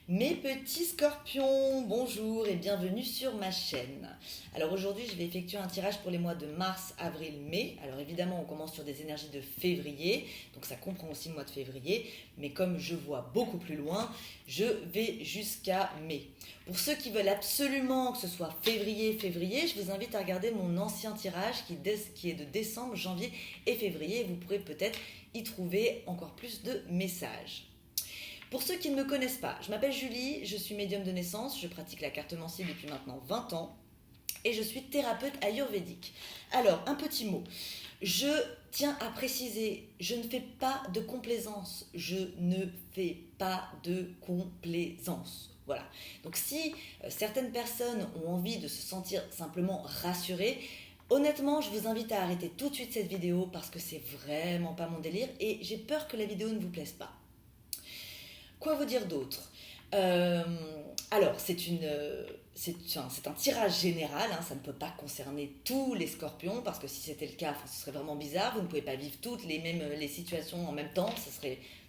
Mes petits scorpions, bonjour et bienvenue sur ma chaîne. Alors aujourd'hui, je vais effectuer un tirage pour les mois de mars, avril, mai. Alors évidemment, on commence sur des énergies de février, donc ça comprend aussi le mois de février. Mais comme je vois beaucoup plus loin, je vais jusqu'à mai. Pour ceux qui veulent absolument que ce soit février, je vous invite à regarder mon ancien tirage qui est de décembre, janvier et février. Vous pourrez peut-être y trouver encore plus de messages. Pour ceux qui ne me connaissent pas, je m'appelle Julie, je suis médium de naissance, je pratique la cartomancie depuis maintenant 20 ans et je suis thérapeute ayurvédique. Alors, un petit mot. Je tiens à préciser, je ne fais pas de complaisance. Je ne fais pas de complaisance. Voilà. Donc si certaines personnes ont envie de se sentir simplement rassurées, honnêtement, je vous invite à arrêter tout de suite cette vidéo parce que c'est vraiment pas mon délire et j'ai peur que la vidéo ne vous plaise pas. Quoi vous dire d'autre? Euh, alors, c'est un tirage général, hein, ça ne peut pas concerner tous les scorpions, parce que si c'était le cas, ce serait vraiment bizarre. Vous ne pouvez pas vivre toutes les situations en même temps.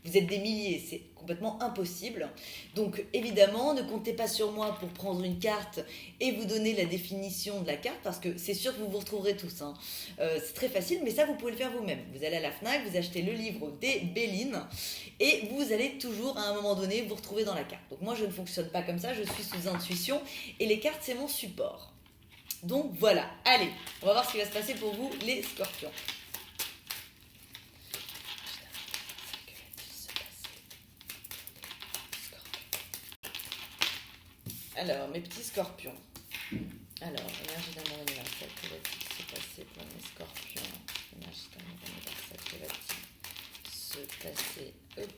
Vous êtes des milliers, c'est complètement impossible. Donc, évidemment, ne comptez pas sur moi pour prendre une carte et vous donner la définition de la carte, parce que c'est sûr que vous vous retrouverez tous. Hein. C'est très facile, mais ça, vous pouvez le faire vous-même. Vous allez à la FNAC, vous achetez le livre des Bélines, et vous allez toujours, à un moment donné, vous retrouver dans la carte. Donc moi, je ne fonctionne pas comme ça, je suis sous intuition, et les cartes, c'est mon support. Donc voilà, allez, on va voir ce qui va se passer pour vous, les scorpions. Alors, mes petits scorpions. Alors, énergie d'amour universelle, que va-t-il se passer pour mes scorpions? Énergie d'amour universelle, que va-t-il se passer? Hop.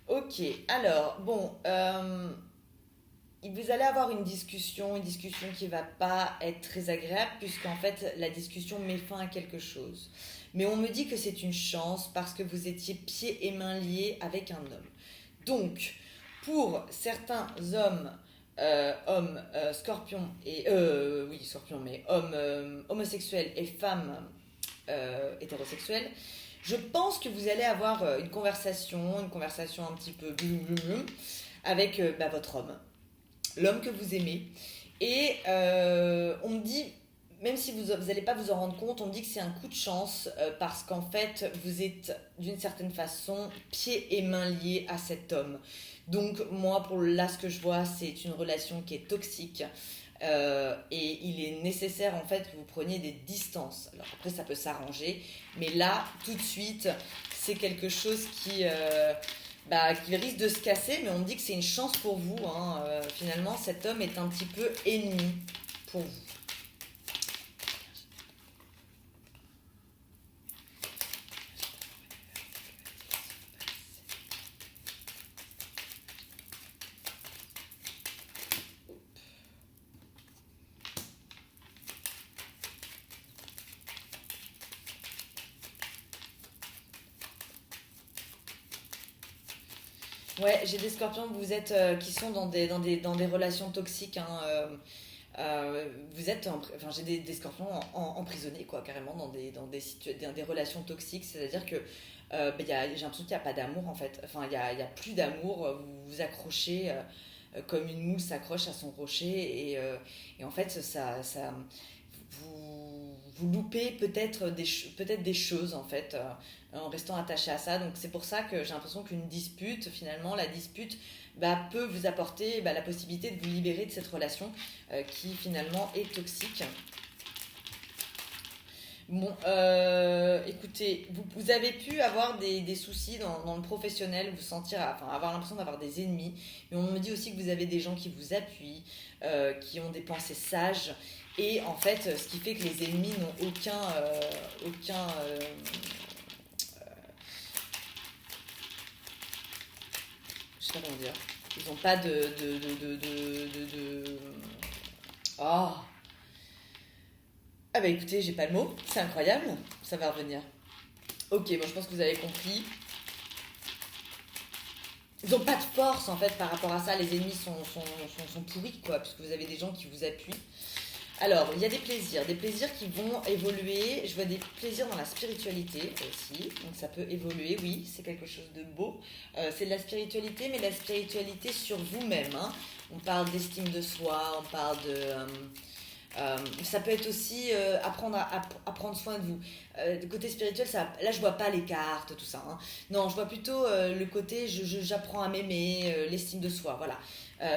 Ok, alors, bon, vous allez avoir une discussion qui va pas être très agréable, puisqu'en fait, la discussion met fin à quelque chose. Mais on me dit que c'est une chance parce que vous étiez pieds et mains liés avec un homme. Donc, pour certains hommes scorpions, oui, scorpions, mais hommes homosexuels et femmes hétérosexuelles, je pense que vous allez avoir une conversation un petit peu avec votre homme, l'homme que vous aimez. Et on me dit, même si vous n'allez pas vous en rendre compte, on me dit que c'est un coup de chance parce qu'en fait, vous êtes d'une certaine façon pieds et mains liés à cet homme. Donc moi, pour là, ce que je vois, c'est une relation qui est toxique. Et il est nécessaire en fait que vous preniez des distances. Alors après ça peut s'arranger, mais là tout de suite c'est quelque chose qui risque de se casser, mais on me dit que c'est une chance pour vous. Hein. Finalement cet homme est un petit peu ennemi pour vous. Ouais, j'ai des scorpions vous êtes, qui sont dans des relations toxiques. Hein, j'ai des scorpions emprisonnés, quoi, carrément, dans des relations toxiques. C'est-à-dire que j'ai l'impression qu'il n'y a pas d'amour, en fait. Enfin, il y a plus d'amour. Vous vous accrochez comme une moule s'accroche à son rocher. Et en fait, vous loupez peut-être des choses, en fait, en restant attaché à ça. Donc c'est pour ça que j'ai l'impression qu'une dispute, finalement, la dispute peut vous apporter la possibilité de vous libérer de cette relation qui finalement est toxique. Bon, écoutez, vous avez pu avoir des soucis dans le professionnel, vous sentir, enfin avoir l'impression d'avoir des ennemis, mais on me dit aussi que vous avez des gens qui vous appuient, qui ont des pensées sages, et en fait, ce qui fait que les ennemis n'ont je sais pas comment dire, ils n'ont pas oh. Ah bah écoutez, j'ai pas le mot, c'est incroyable, ça va revenir. Ok, bon, je pense que vous avez compris. Ils n'ont pas de force en fait par rapport à ça, les ennemis sont pourris, quoi, parce que vous avez des gens qui vous appuient. Alors, il y a des plaisirs qui vont évoluer. Je vois des plaisirs dans la spiritualité aussi. Donc, ça peut évoluer, oui, c'est quelque chose de beau. C'est de la spiritualité, mais la spiritualité sur vous-même, hein. On parle d'estime de soi, on parle de. Ça peut être aussi apprendre à prendre soin de vous. Du côté spirituel, ça, là je vois pas les cartes, tout ça, hein. Non, je vois plutôt le côté j'apprends à m'aimer, l'estime de soi, voilà.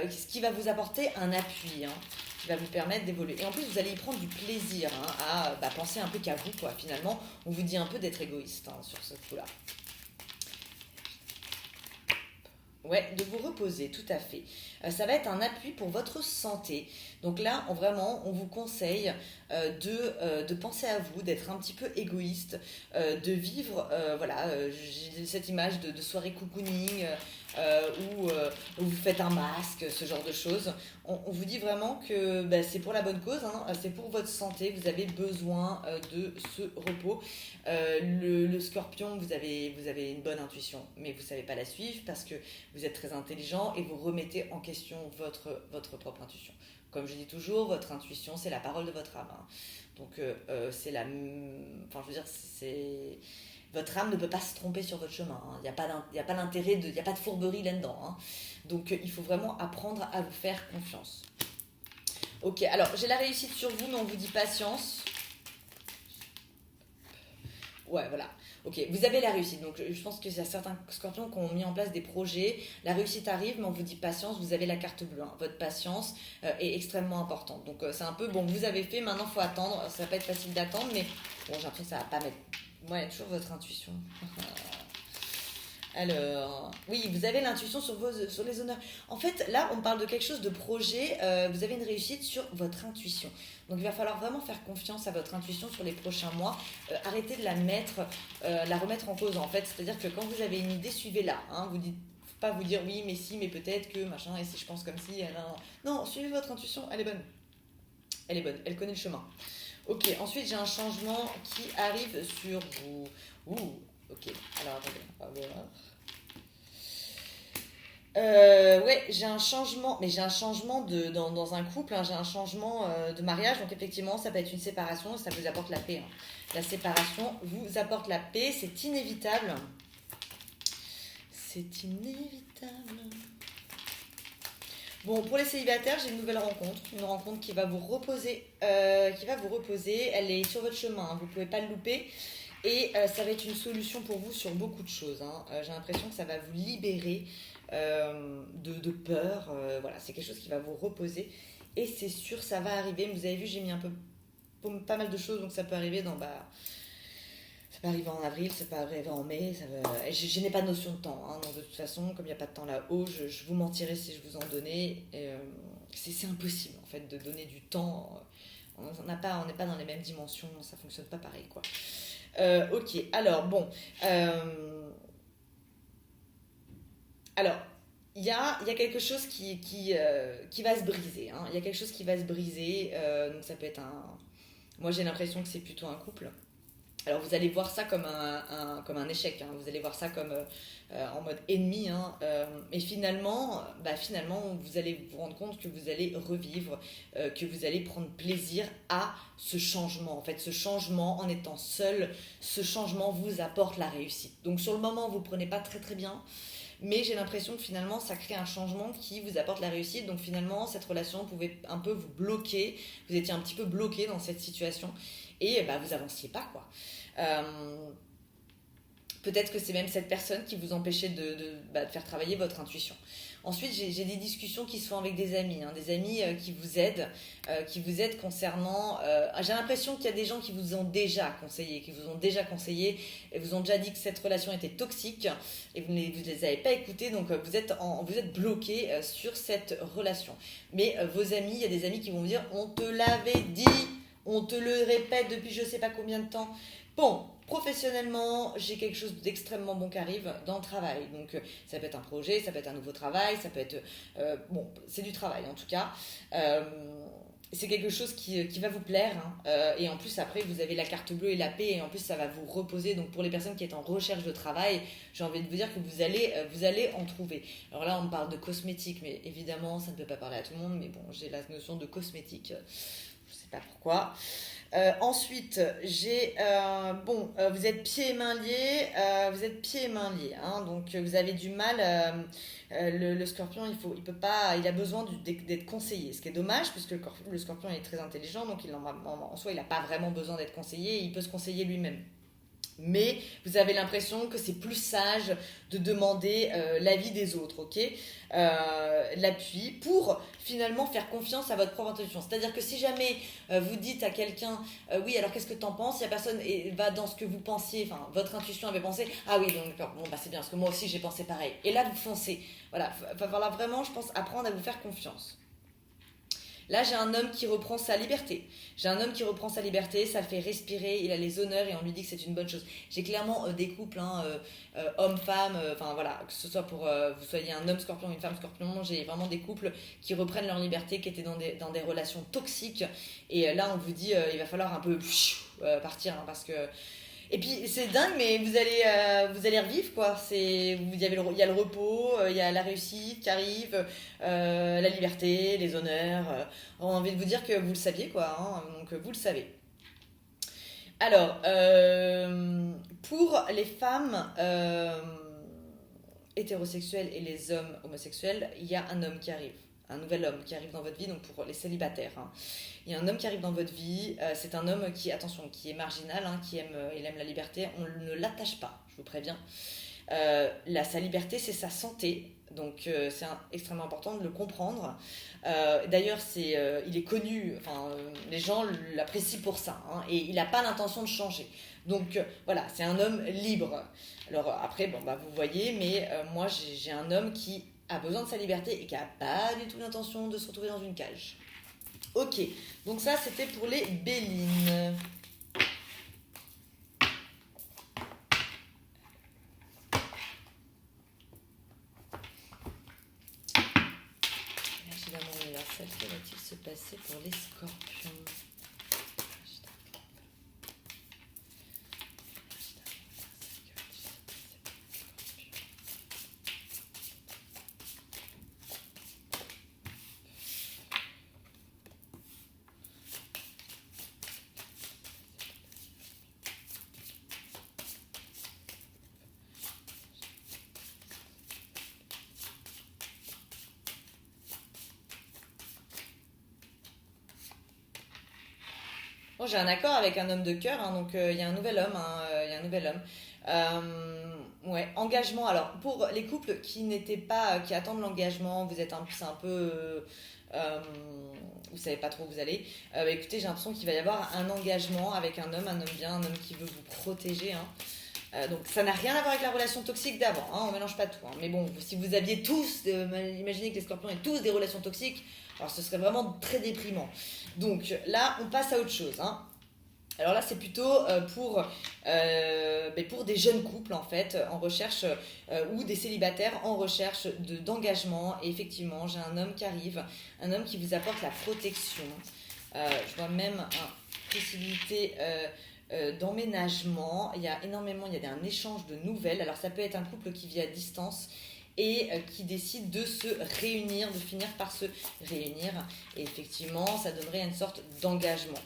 Ce qui va vous apporter un appui, hein, qui va vous permettre d'évoluer. Et en plus, vous allez y prendre du plaisir, hein, à penser un peu qu'à vous, quoi. Finalement, on vous dit un peu d'être égoïste, hein, sur ce coup-là. Ouais, de vous reposer, tout à fait. Ça va être un appui pour votre santé. Donc là, on vous conseille de penser à vous, d'être un petit peu égoïste, de vivre, voilà, j'ai cette image de soirée cocooning, où vous faites un masque, ce genre de choses. On vous dit vraiment que bah, c'est pour la bonne cause, hein, c'est pour votre santé, vous avez besoin de ce repos. Le scorpion, vous avez une bonne intuition, mais vous ne savez pas la suivre parce que vous êtes très intelligent et vous remettez en question votre propre intuition. Comme je dis toujours, votre intuition, c'est la parole de votre âme, hein. Donc, c'est la. Enfin, je veux dire, c'est. Votre âme ne peut pas se tromper sur votre chemin, hein. Il n'y a pas d'intérêt, il n'y a pas de fourberie là-dedans, hein. Donc, il faut vraiment apprendre à vous faire confiance. Ok, alors j'ai la réussite sur vous, mais on vous dit patience. Ouais, voilà. Ok, vous avez la réussite. Donc, je pense qu'il y a certains scorpions qui ont mis en place des projets. La réussite arrive, mais on vous dit patience. Vous avez la carte bleue, hein. Votre patience est extrêmement importante. Donc, c'est un peu bon. Vous avez fait, maintenant, il faut attendre. Ça va pas être facile d'attendre, mais bon, j'ai l'impression que ça va pas mettre. Ouais, toujours votre intuition. Alors, oui, vous avez l'intuition sur les honneurs. En fait, là, on parle de quelque chose de projet. Vous avez une réussite sur votre intuition. Donc, il va falloir vraiment faire confiance à votre intuition sur les prochains mois. Arrêtez de la remettre en cause, en fait. C'est-à-dire que quand vous avez une idée, suivez-la, hein. Vous dites, faut pas vous dire oui, mais si, mais peut-être que machin. Et si je pense comme si, non, suivez votre intuition. Elle est bonne. Elle est bonne. Elle connaît le chemin. Ok. Ensuite, j'ai un changement qui arrive sur vous. Ouh. Ok. Alors, attendez. On va voir. Ouais, j'ai un changement, mais j'ai un changement dans un couple, hein, j'ai un changement de mariage, donc effectivement, ça peut être une séparation, ça vous apporte la paix, hein. La séparation vous apporte la paix, c'est inévitable. C'est inévitable. Bon, pour les célibataires, j'ai une rencontre qui va vous reposer, Elle est sur votre chemin, hein, vous pouvez pas le louper. Et ça va être une solution pour vous sur beaucoup de choses, hein. J'ai l'impression que ça va vous libérer de peur. Voilà, c'est quelque chose qui va vous reposer. Et c'est sûr, ça va arriver. Vous avez vu, j'ai mis un peu pas mal de choses, donc ça peut arriver ça peut arriver en avril, ça peut arriver en mai. Je n'ai pas de notion de temps, hein. Donc de toute façon, comme il n'y a pas de temps là-haut, je vous mentirais si je vous en donnais. C'est impossible, en fait, de donner du temps. On n'est pas dans les mêmes dimensions, ça fonctionne pas pareil, quoi. Ok, alors bon. Alors, il y a quelque chose qui va se briser, hein. Il y a quelque chose qui va se briser. Donc ça peut être un. Moi j'ai l'impression que c'est plutôt un couple. Alors vous allez voir ça comme comme un échec, hein. Vous allez voir ça comme en mode ennemi, hein. Et finalement, vous allez vous rendre compte que vous allez revivre, que vous allez prendre plaisir à ce changement. En fait, ce changement, en étant seul, ce changement vous apporte la réussite. Donc sur le moment, vous ne prenez pas très très bien. Mais j'ai l'impression que finalement, ça crée un changement qui vous apporte la réussite. Donc finalement, cette relation pouvait un peu vous bloquer. Vous étiez un petit peu bloqué dans cette situation. Et bah, vous avanciez pas, quoi. Peut-être que c'est même cette personne qui vous empêchait de faire travailler votre intuition. Ensuite, j'ai des discussions qui se font avec des amis, hein, des amis qui vous aident concernant. J'ai l'impression qu'il y a des gens qui vous ont déjà conseillé, et vous ont déjà dit que cette relation était toxique, et vous ne les avez pas écoutés, donc vous êtes bloqué sur cette relation. Mais vos amis, il y a des amis qui vont vous dire, on te l'avait dit, on te le répète depuis je sais pas combien de temps. Bon, professionnellement, j'ai quelque chose d'extrêmement bon qui arrive dans le travail. Donc, ça peut être un projet, ça peut être un nouveau travail, ça peut être. Bon, c'est du travail en tout cas. C'est quelque chose qui va vous plaire, hein. Et en plus, après, vous avez la carte bleue et la paix, et en plus, ça va vous reposer. Donc, pour les personnes qui sont en recherche de travail, j'ai envie de vous dire que vous allez en trouver. Alors là, on parle de cosmétiques, mais évidemment, ça ne peut pas parler à tout le monde. Mais bon, j'ai la notion de cosmétique. je sais pas pourquoi. Ensuite, j'ai vous êtes pieds et mains liés, hein, donc vous avez du mal. Le scorpion, il peut pas, il a besoin d'être conseillé, ce qui est dommage puisque le scorpion est très intelligent, donc en soi, il n'a pas vraiment besoin d'être conseillé, il peut se conseiller lui-même. Mais vous avez l'impression que c'est plus sage de demander l'avis des autres, ok, l'appui pour finalement faire confiance à votre propre intuition. C'est-à-dire que si jamais vous dites à quelqu'un oui, alors qu'est-ce que tu en penses, si la personne va dans ce que vous pensiez, enfin votre intuition avait pensé, ah oui, donc d'accord, bon bah c'est bien parce que moi aussi j'ai pensé pareil. Et là vous foncez. Voilà, va falloir vraiment, je pense, apprendre à vous faire confiance. Là, j'ai un homme qui reprend sa liberté. Ça le fait respirer, il a les honneurs et on lui dit que c'est une bonne chose. J'ai clairement des couples, hein, homme-femme, enfin voilà, que ce soit pour vous soyez un homme scorpion, une femme scorpion, j'ai vraiment des couples qui reprennent leur liberté, qui étaient dans des relations toxiques. Et là, on vous dit, il va falloir un peu partir, hein, parce que et puis c'est dingue, mais vous allez revivre quoi. Il y a le repos, il y a la réussite qui arrive, la liberté, les honneurs. On a envie de vous dire que vous le saviez quoi, hein, donc vous le savez. Alors, pour les femmes hétérosexuels et les hommes homosexuels, il y a un homme qui arrive. Un nouvel homme qui arrive dans votre vie, donc pour les célibataires. Hein. Il y a un homme qui arrive dans votre vie, c'est un homme qui, attention, qui est marginal, hein, il aime la liberté, on ne l'attache pas, je vous préviens. Sa liberté, c'est sa santé, donc c'est extrêmement important de le comprendre. D'ailleurs, il est connu, les gens l'apprécient pour ça, hein, et il n'a pas l'intention de changer. Donc voilà, c'est un homme libre. Alors après, vous voyez, mais moi j'ai un homme qui a besoin de sa liberté et qui n'a pas du tout l'intention de se retrouver dans une cage. Ok, donc ça c'était pour les Bélines. L'énergie d'amour universel, que va-t-il se passer pour les Scorpions ? Bon, j'ai un accord avec un homme de cœur, hein, donc il y a un nouvel homme. Ouais, engagement. Alors, pour les couples qui attendent l'engagement, c'est un peu, vous savez pas trop où vous allez. Écoutez, j'ai l'impression qu'il va y avoir un engagement avec un homme bien, un homme qui veut vous protéger. Hein. Donc ça n'a rien à voir avec la relation toxique d'avant, hein, on mélange pas tout. Hein. Mais bon, si vous aviez tous, imaginez que les scorpions aient tous des relations toxiques, alors ce serait vraiment très déprimant. Donc là, on passe à autre chose. Hein. Alors là, c'est plutôt pour des jeunes couples en fait, en recherche, ou des célibataires en recherche d'engagement. Et effectivement, j'ai un homme qui arrive, un homme qui vous apporte la protection. Je vois même une possibilité d'emménagement. Il y a un échange de nouvelles. Alors ça peut être un couple qui vit à distance et qui décide de se réunir, de finir par se réunir. Et effectivement, ça donnerait une sorte d'engagement.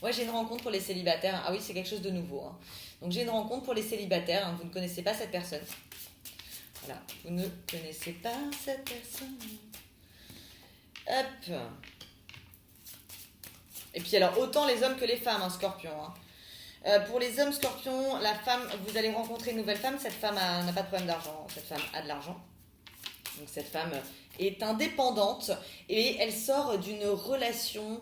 Moi, j'ai une rencontre pour les célibataires. Ah oui, c'est quelque chose de nouveau. Hein. Donc, j'ai une rencontre pour les célibataires. Hein. Vous ne connaissez pas cette personne. Voilà, vous ne connaissez pas cette personne. Hop. Et puis alors, autant les hommes que les femmes, hein, scorpion. Hein. Pour les hommes scorpions, la femme, vous allez rencontrer une nouvelle femme. Cette femme n'a pas de problème d'argent. Cette femme a de l'argent. Donc, cette femme est indépendante et elle sort d'une relation...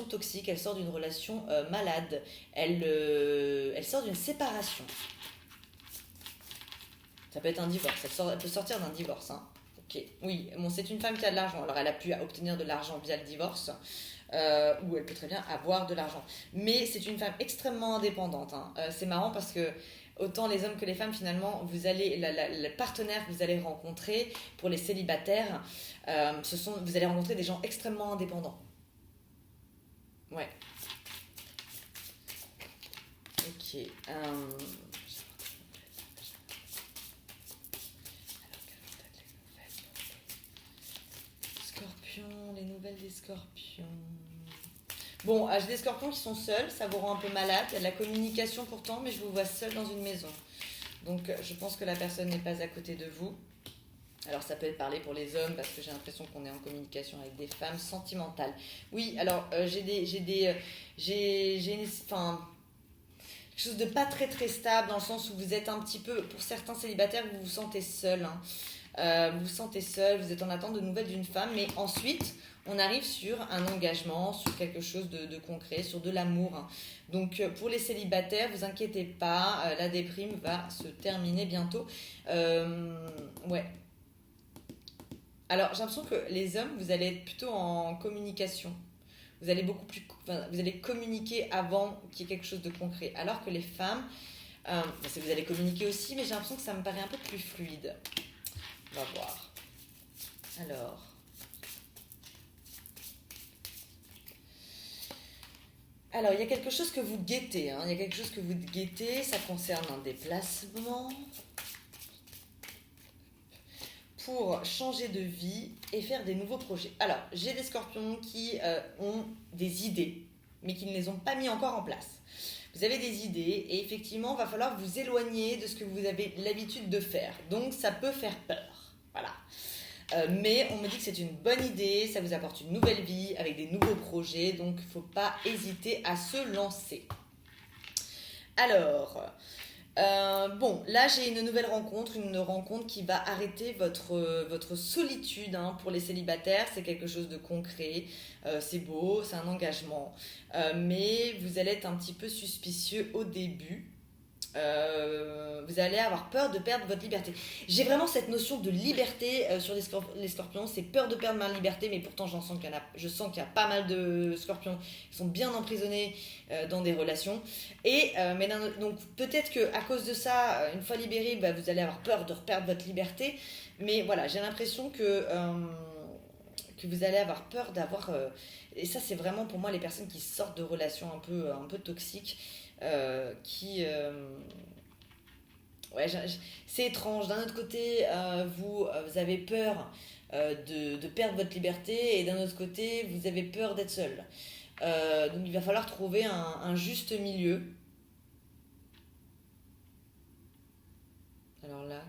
toxique, elle sort d'une relation malade, elle sort d'une séparation. Ça peut être un divorce, elle peut sortir d'un divorce. Hein. Ok, oui, bon, c'est une femme qui a de l'argent, alors elle a pu obtenir de l'argent via le divorce, ou elle peut très bien avoir de l'argent. Mais c'est une femme extrêmement indépendante. Hein. C'est marrant parce que autant les hommes que les femmes, finalement, le partenaire que vous allez rencontrer pour les célibataires, vous allez rencontrer des gens extrêmement indépendants. Ouais. Ok. Scorpions, les nouvelles des scorpions. Bon, j'ai des scorpions qui sont seuls, ça vous rend un peu malade. Il y a de la communication pourtant, mais je vous vois seul dans une maison. Donc je pense que la personne n'est pas à côté de vous. Alors ça peut être parlé pour les hommes parce que j'ai l'impression qu'on est en communication avec des femmes sentimentales. Oui, alors enfin, quelque chose de pas très très stable dans le sens où vous êtes un petit peu, pour certains célibataires, vous vous sentez seul. Hein. Vous vous sentez seul, vous êtes en attente de nouvelles d'une femme, mais ensuite on arrive sur un engagement, sur quelque chose de concret, sur de l'amour. Hein. Donc pour les célibataires, vous inquiétez pas, la déprime va se terminer bientôt. Ouais. Alors j'ai l'impression que les hommes, vous allez être plutôt en communication. Vous allez vous allez communiquer avant qu'il y ait quelque chose de concret. Alors que les femmes, vous allez communiquer aussi, mais j'ai l'impression que ça me paraît un peu plus fluide. On va voir. Alors, il y a quelque chose que vous guettez. Hein. Il y a quelque chose que vous guettez. Ça concerne un déplacement pour changer de vie et faire des nouveaux projets. Alors, j'ai des scorpions qui ont des idées, mais qui ne les ont pas mis encore en place. Vous avez des idées et effectivement, il va falloir vous éloigner de ce que vous avez l'habitude de faire. Donc, ça peut faire peur. Voilà. Mais on me dit que c'est une bonne idée, ça vous apporte une nouvelle vie avec des nouveaux projets, donc il ne faut pas hésiter à se lancer. Alors, bon, là j'ai une nouvelle rencontre, une rencontre qui va arrêter votre solitude hein, pour les célibataires. C'est quelque chose de concret, c'est beau, c'est un engagement, mais vous allez être un petit peu suspicieux au début. Vous allez avoir peur de perdre votre liberté. J'ai vraiment cette notion de liberté sur les scorpions, c'est peur de perdre ma liberté, mais pourtant je sens qu'il y a pas mal de scorpions qui sont bien emprisonnés dans des relations. Donc peut-être qu'à cause de ça, une fois libéré, vous allez avoir peur de perdre votre liberté, mais voilà, j'ai l'impression que vous allez avoir peur d'avoir... et ça c'est vraiment pour moi les personnes qui sortent de relations un peu toxiques. Ouais, c'est étrange. D'un autre côté, vous avez peur de perdre votre liberté et d'un autre côté, vous avez peur d'être seul. Donc il va falloir trouver un juste milieu. Alors là...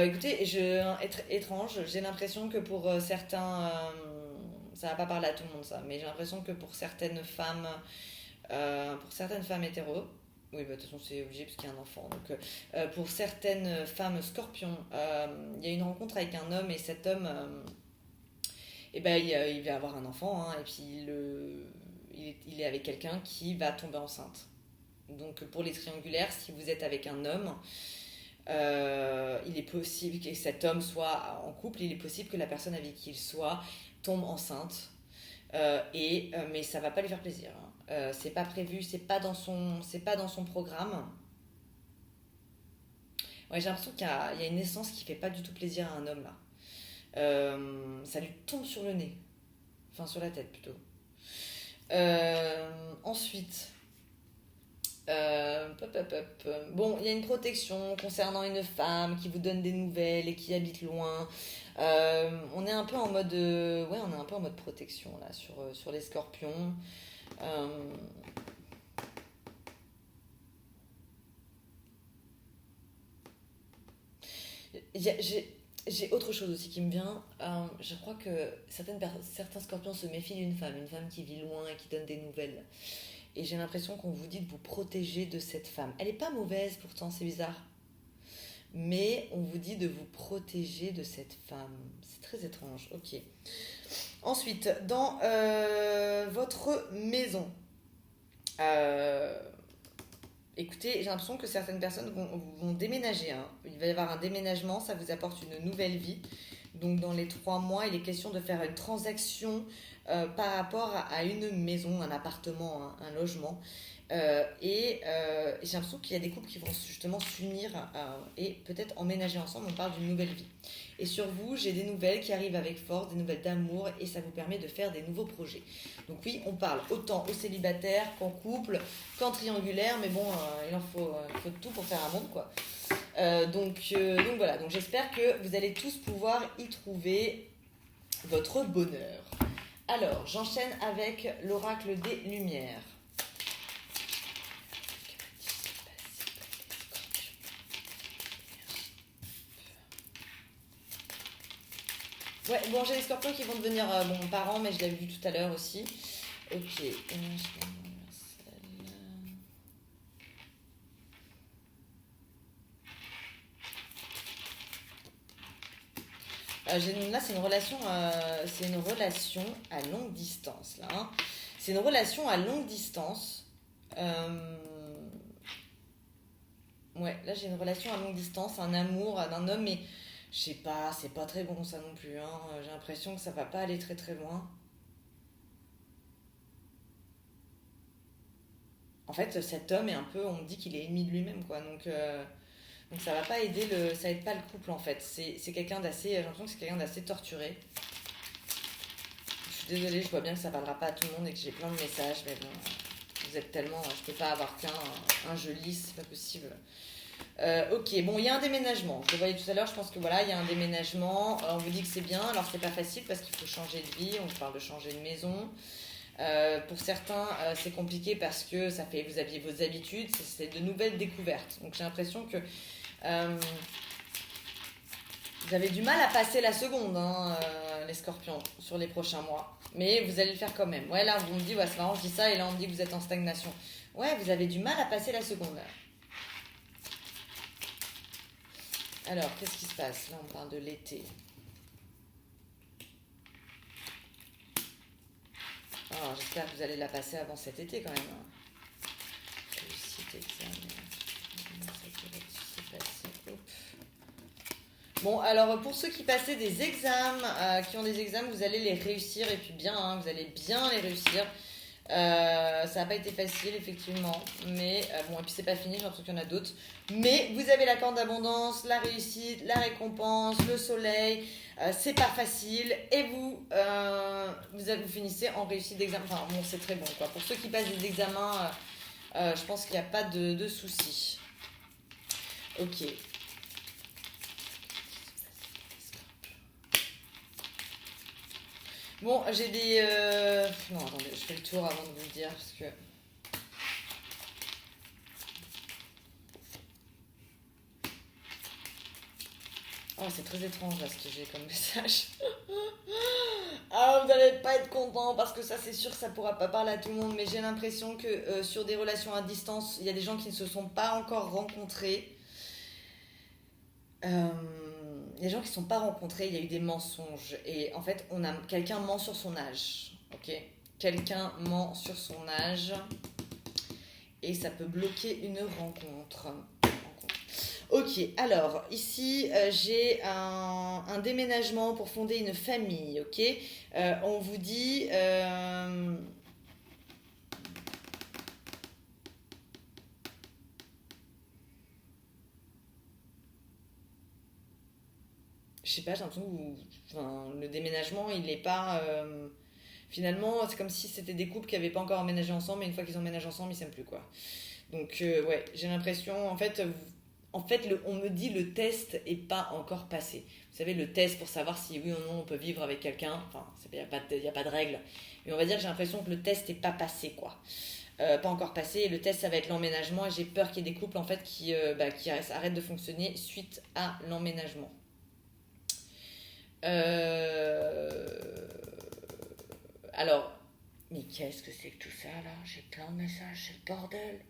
écoutez, être étrange, j'ai l'impression que pour certains... ça va pas parler à tout le monde ça, mais j'ai l'impression que pour certaines femmes hétéros, oui, de toute façon c'est obligé parce qu'il y a un enfant, donc pour certaines femmes scorpions, il y a une rencontre avec un homme et cet homme, il va avoir un enfant, hein, et puis il est avec quelqu'un qui va tomber enceinte. Donc pour les triangulaires, si vous êtes avec un homme, il est possible que cet homme soit en couple, il est possible que la personne avec qui il soit tombe enceinte, mais ça va pas lui faire plaisir. Hein. C'est pas prévu, c'est pas dans son programme. Ouais, j'ai l'impression qu'il y a une naissance qui fait pas du tout plaisir à un homme là. Ça lui tombe sur le nez, enfin sur la tête plutôt. Ensuite. Bon, il y a une protection concernant une femme qui vous donne des nouvelles et qui habite loin. On est un peu en mode, on est un peu en mode protection là sur les scorpions. J'ai autre chose aussi qui me vient. Je crois que certains scorpions se méfient d'une femme, une femme qui vit loin et qui donne des nouvelles. Et j'ai l'impression qu'on vous dit de vous protéger de cette femme. Elle n'est pas mauvaise pourtant, c'est bizarre. Mais on vous dit de vous protéger de cette femme. C'est très étrange, ok. Ensuite, dans votre maison, écoutez, j'ai l'impression que certaines personnes vont déménager. Hein. Il va y avoir un déménagement, ça vous apporte une nouvelle vie. Donc dans les 3 mois, il est question de faire une transaction par rapport à une maison, un appartement, un logement. J'ai l'impression qu'il y a des couples qui vont justement s'unir et peut-être emménager ensemble, on parle d'une nouvelle vie. Et sur vous, j'ai des nouvelles qui arrivent avec force, des nouvelles d'amour, et ça vous permet de faire des nouveaux projets. Donc oui, on parle autant aux célibataires qu'en couple, qu'en triangulaire, mais bon, il faut de tout pour faire un monde, quoi. Donc voilà, donc j'espère que vous allez tous pouvoir y trouver votre bonheur. Alors, j'enchaîne avec l'oracle des Lumières. Ouais, bon, j'ai les scorpions qui vont devenir parents, mais je l'avais vu tout à l'heure aussi. Ok. Là, c'est une relation à longue distance. Là, hein. C'est une relation à longue distance. Ouais, là, j'ai une relation à longue distance, un amour d'un homme, mais je sais pas, c'est pas très bon ça non plus. Hein. J'ai l'impression que ça va pas aller très très loin. En fait, cet homme est un peu, on me dit qu'il est ennemi de lui-même, quoi. Donc ça va pas aider ça aide pas le couple en fait. C'est quelqu'un d'assez, j'ai l'impression que c'est quelqu'un d'assez torturé. Je suis désolée, je vois bien que ça parlera pas à tout le monde et que j'ai plein de messages, mais bon, vous êtes tellement, je peux pas avoir un jeu lisse, c'est pas possible. Ok, bon, il y a un déménagement. Je le voyais tout à l'heure, je pense que voilà, il y a un déménagement. On vous dit que c'est bien, alors c'est pas facile parce qu'il faut changer de vie, on vous parle de changer de maison. Pour certains, c'est compliqué parce que vous aviez vos habitudes, c'est de nouvelles découvertes. Donc j'ai l'impression que euh, vous avez du mal à passer la seconde, hein, les scorpions, sur les prochains mois. Mais vous allez le faire quand même. Ouais, là, on me dit, ouais, c'est marrant, je dis ça, et là, on me dit que vous êtes en stagnation. Ouais, vous avez du mal à passer la seconde. Alors, qu'est-ce qui se passe? Là, on parle de l'été. Alors, j'espère que vous allez la passer avant cet été, quand même. Réussite, examen. Bon, alors pour ceux qui passaient des examens, qui ont des examens, vous allez les réussir et puis bien, hein, vous allez bien les réussir. Ça n'a pas été facile, effectivement, mais bon, et puis c'est pas fini, j'ai l'impression qu'il y en a d'autres. Mais vous avez la corde d'abondance, la réussite, la récompense, le soleil, c'est pas facile, et vous finissez en réussite d'examen. Enfin, bon, c'est très bon, quoi. Pour ceux qui passent des examens, je pense qu'il n'y a pas de soucis. Ok. Bon, j'ai des... Non, attendez, je fais le tour avant de vous le dire, parce que... Oh, c'est très étrange, là, ce que j'ai comme message. Ah, vous n'allez pas être content, parce que ça, c'est sûr, ça pourra pas parler à tout le monde, mais j'ai l'impression que sur des relations à distance, il y a des gens qui ne se sont pas encore rencontrés. Les gens qui ne sont pas rencontrés, il y a eu des mensonges. Et en fait, quelqu'un ment sur son âge. Ok, quelqu'un ment sur son âge. Et ça peut bloquer une rencontre. Ok, alors ici j'ai un déménagement pour fonder une famille. Ok, on vous dit. Je sais pas, j'ai l'impression que le déménagement, il n'est pas... finalement, c'est comme si c'était des couples qui n'avaient pas encore emménagé ensemble, mais une fois qu'ils ont emménagé ensemble, ils ne s'aiment plus, quoi. Donc, ouais, j'ai l'impression... on me dit le test n'est pas encore passé. Vous savez, le test pour savoir si oui ou non on peut vivre avec quelqu'un, enfin, il n'y a pas de règle. Mais on va dire que j'ai l'impression que le test n'est pas passé, quoi. Pas encore passé. Et le test, ça va être l'emménagement. Et j'ai peur qu'il y ait des couples, en fait, qui arrêtent de fonctionner suite à l'emménagement. Alors, mais qu'est-ce que c'est que tout ça là? J'ai plein de messages, c'est le bordel.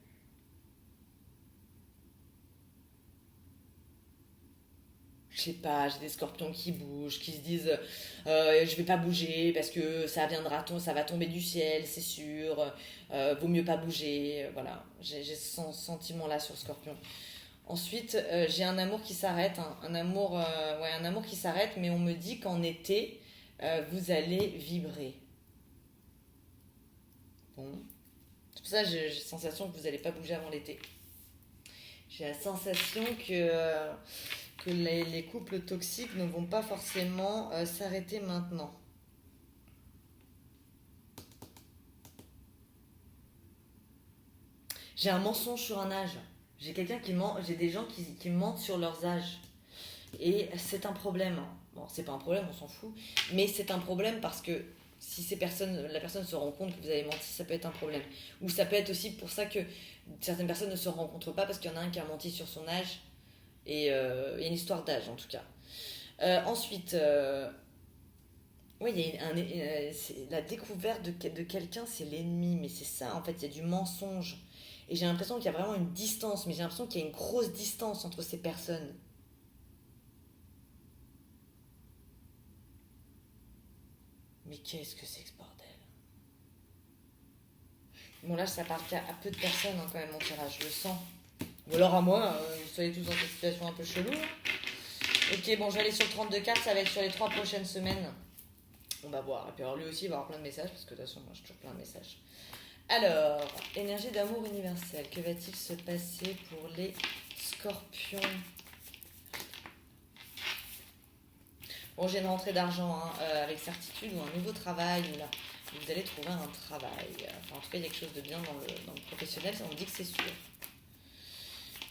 Je sais pas, j'ai des scorpions qui bougent, qui se disent je vais pas bouger parce que ça va tomber du ciel, c'est sûr, vaut mieux pas bouger, voilà. J'ai ce sentiment là sur scorpion. Ensuite, j'ai un amour qui s'arrête, hein. Un amour qui s'arrête, mais on me dit qu'en été, vous allez vibrer. Bon. C'est pour ça que j'ai la sensation que vous n'allez pas bouger avant l'été. J'ai la sensation que les couples toxiques ne vont pas forcément s'arrêter maintenant. J'ai un mensonge sur un âge. J'ai quelqu'un qui ment, j'ai des gens qui mentent sur leurs âges. Et c'est un problème. Bon, c'est pas un problème, on s'en fout. Mais c'est un problème parce que si la personne se rend compte que vous avez menti, ça peut être un problème. Ou ça peut être aussi pour ça que certaines personnes ne se rencontrent pas parce qu'il y en a un qui a menti sur son âge. Et il y a une histoire d'âge en tout cas. Ensuite, oui, il y a la découverte de quelqu'un, c'est l'ennemi. Mais c'est ça, en fait, il y a du mensonge. Et j'ai l'impression qu'il y a vraiment une distance. Mais j'ai l'impression qu'il y a une grosse distance entre ces personnes. Mais qu'est-ce que c'est que ce bordel? Bon, là, ça parle à peu de personnes, hein, quand même, mon tirage, je le sens. Ou alors à moi, vous soyez tous dans cette situation un peu chelou. Ok, bon, je vais aller sur le 32 cartes, ça va être sur les 3 prochaines semaines. On va voir. Et puis alors lui aussi, il va avoir plein de messages, parce que de toute façon, moi, j'ai toujours plein de messages. Alors, énergie d'amour universel, que va-t-il se passer pour les scorpions? Bon, j'ai une rentrée d'argent avec certitude ou un nouveau travail, ou là, vous allez trouver un travail. Enfin, en tout cas, il y a quelque chose de bien dans le professionnel, on me dit que c'est sûr.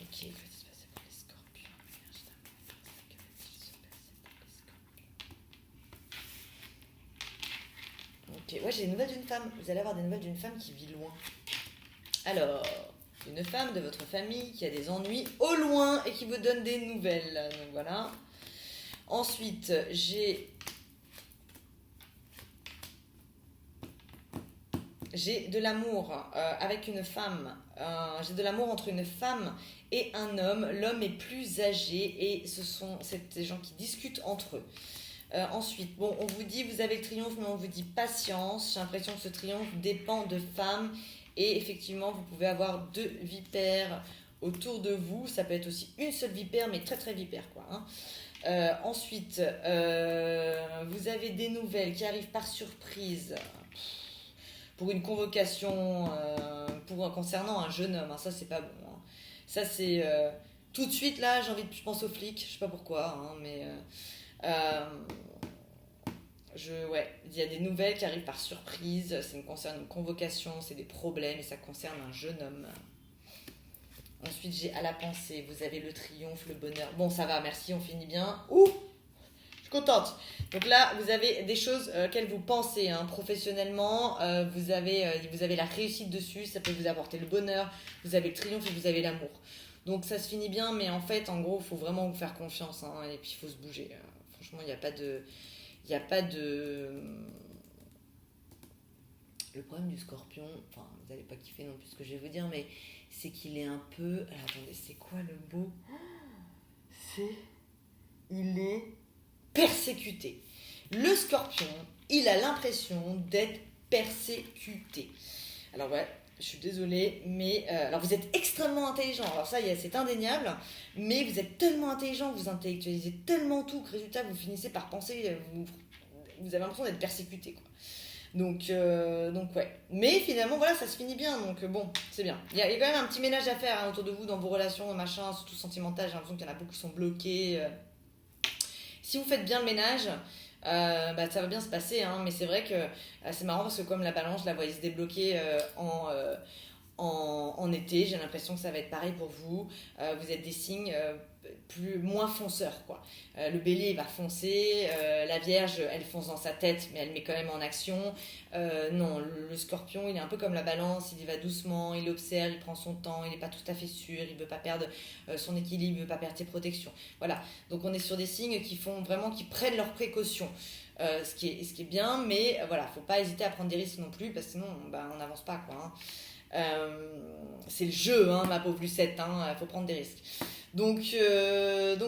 Ok, que va-t-il se passer pour les scorpions? Que va-t-il se passer pour les scorpions? Ok, ouais, j'ai des nouvelles d'une femme. Vous allez avoir des nouvelles d'une femme qui vit loin. Alors, une femme de votre famille qui a des ennuis au loin et qui vous donne des nouvelles. Donc voilà. Ensuite, j'ai de l'amour avec une femme. J'ai de l'amour entre une femme et un homme. L'homme est plus âgé et c'est des gens qui discutent entre eux. Ensuite, bon, on vous dit, vous avez le triomphe, mais on vous dit patience. J'ai l'impression que ce triomphe dépend de femmes. Et effectivement, vous pouvez avoir 2 vipères autour de vous. Ça peut être aussi une seule vipère, mais très très vipère, quoi. Ensuite, vous avez des nouvelles qui arrivent par surprise pour une convocation concernant un jeune homme. Ça, c'est pas bon. Ça, c'est tout de suite là, je pense aux flics. Je sais pas pourquoi, mais il y a des nouvelles qui arrivent par surprise. Ça concerne une convocation, c'est des problèmes et ça concerne un jeune homme. Ensuite, j'ai à la pensée, vous avez le triomphe, le bonheur. Bon, ça va, merci, on finit bien. Ouh, je suis contente. Donc là, vous avez des choses auxquelles vous pensez, professionnellement. Vous avez la réussite dessus, ça peut vous apporter le bonheur. Vous avez le triomphe et vous avez l'amour. Donc ça se finit bien, mais en fait, en gros, il faut vraiment vous faire confiance. Et puis, il faut se bouger. Franchement, il n'y a pas de... Le problème du scorpion, enfin, vous n'allez pas kiffer non plus ce que je vais vous dire, mais c'est qu'il est un peu... Alors, attendez, c'est quoi le mot? Il est persécuté. Le scorpion, il a l'impression d'être persécuté. Alors ouais, je suis désolée, mais... alors vous êtes extrêmement intelligent, alors ça, c'est indéniable, mais vous êtes tellement intelligent, vous intellectualisez tellement tout, que résultat, vous finissez par penser... Vous avez l'impression d'être persécuté, quoi. Donc ouais. Mais finalement, voilà, ça se finit bien. Donc bon, c'est bien. Il y a quand même un petit ménage à faire autour de vous, dans vos relations, machin, surtout sentimentales. J'ai l'impression qu'il y en a beaucoup qui sont bloqués. Si vous faites bien le ménage, ça va bien se passer. Mais c'est vrai que c'est marrant parce que comme la balance, je la voyais se débloquer en été, j'ai l'impression que ça va être pareil pour vous. Vous êtes des signes moins fonceurs, quoi. Le bélier, il va foncer. La vierge, elle fonce dans sa tête, mais elle met quand même en action. Non, le scorpion, il est un peu comme la balance. Il y va doucement, il observe, il prend son temps, il n'est pas tout à fait sûr, il ne veut pas perdre son équilibre, il ne veut pas perdre ses protections. Voilà, donc on est sur des signes qui prennent leurs précautions. Ce qui est bien, mais voilà, faut pas hésiter à prendre des risques non plus, parce que sinon, on n'avance pas, quoi. C'est le jeu, ma pauvre Lucette, faut prendre des risques. Donc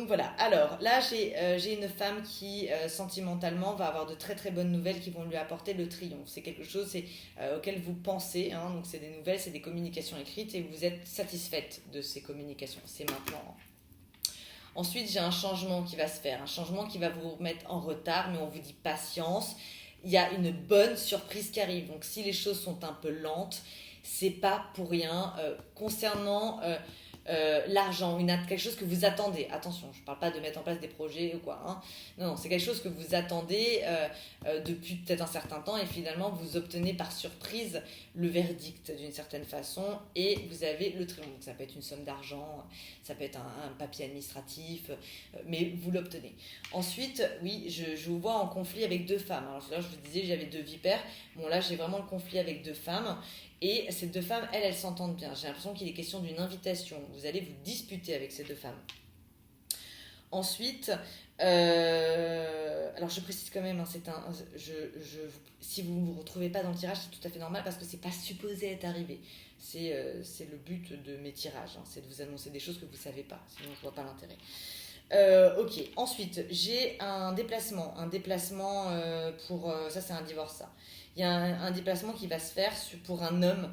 voilà. Alors là, j'ai une femme qui sentimentalement va avoir de très très bonnes nouvelles qui vont lui apporter le triomphe. C'est quelque chose auquel vous pensez, donc c'est des nouvelles, c'est des communications écrites et vous êtes satisfaite de ces communications. C'est maintenant. Ensuite, j'ai un changement qui va se faire, un changement qui va vous remettre en retard, mais on vous dit patience. Il y a une bonne surprise qui arrive. Donc si les choses sont un peu lentes, c'est pas pour rien. Concernant l'argent, quelque chose que vous attendez. Attention, je ne parle pas de mettre en place des projets ou quoi. Hein. Non, c'est quelque chose que vous attendez depuis peut-être un certain temps et finalement vous obtenez par surprise le verdict d'une certaine façon et vous avez le triomphe. Donc, ça peut être une somme d'argent, ça peut être un papier administratif, mais vous l'obtenez. Ensuite, oui, je vous vois en conflit avec deux femmes. Alors là, je vous disais, j'avais deux vipères. Bon, là, j'ai vraiment le conflit avec deux femmes. Et ces deux femmes, elles s'entendent bien. J'ai l'impression qu'il est question d'une invitation. Vous allez vous disputer avec ces deux femmes. Ensuite, alors je précise quand même, hein, si vous ne vous retrouvez pas dans le tirage, c'est tout à fait normal parce que c'est pas supposé être arrivé. C'est le but de mes tirages, hein, c'est de vous annoncer des choses que vous ne savez pas, sinon je ne vois pas l'intérêt. Ok, ensuite j'ai un déplacement pour ça c'est un divorce ça. Il y a un déplacement qui va se faire pour un homme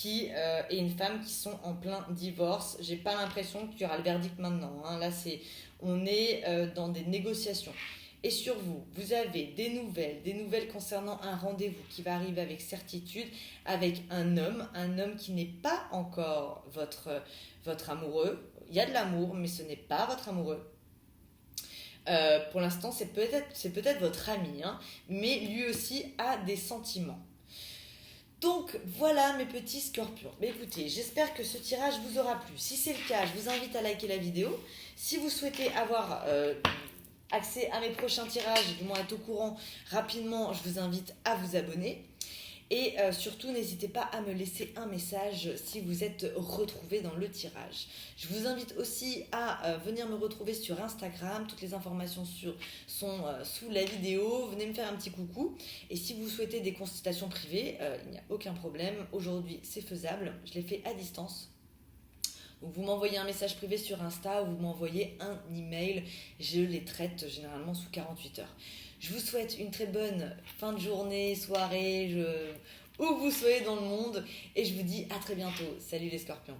et une femme qui sont en plein divorce. J'ai pas l'impression qu'il y aura le verdict maintenant. Hein. Là on est dans des négociations. Et sur vous, vous avez des nouvelles concernant un rendez-vous qui va arriver avec certitude avec un homme qui n'est pas encore votre amoureux. Il y a de l'amour, mais ce n'est pas votre amoureux. Pour l'instant, c'est peut-être votre ami, hein, mais lui aussi a des sentiments. Donc voilà mes petits scorpions. Mais écoutez, j'espère que ce tirage vous aura plu. Si c'est le cas, je vous invite à liker la vidéo. Si vous souhaitez avoir accès à mes prochains tirages, du moins être au courant rapidement, je vous invite à vous abonner. Et surtout, n'hésitez pas à me laisser un message si vous êtes retrouvé dans le tirage. Je vous invite aussi à venir me retrouver sur Instagram. Toutes les informations sont sous la vidéo. Venez me faire un petit coucou. Et si vous souhaitez des consultations privées, il n'y a aucun problème. Aujourd'hui, c'est faisable. Je l'ai fait à distance. Donc vous m'envoyez un message privé sur Insta ou vous m'envoyez un email. Je les traite généralement sous 48 heures. Je vous souhaite une très bonne fin de journée, soirée, où vous soyez dans le monde. Et je vous dis à très bientôt. Salut les scorpions.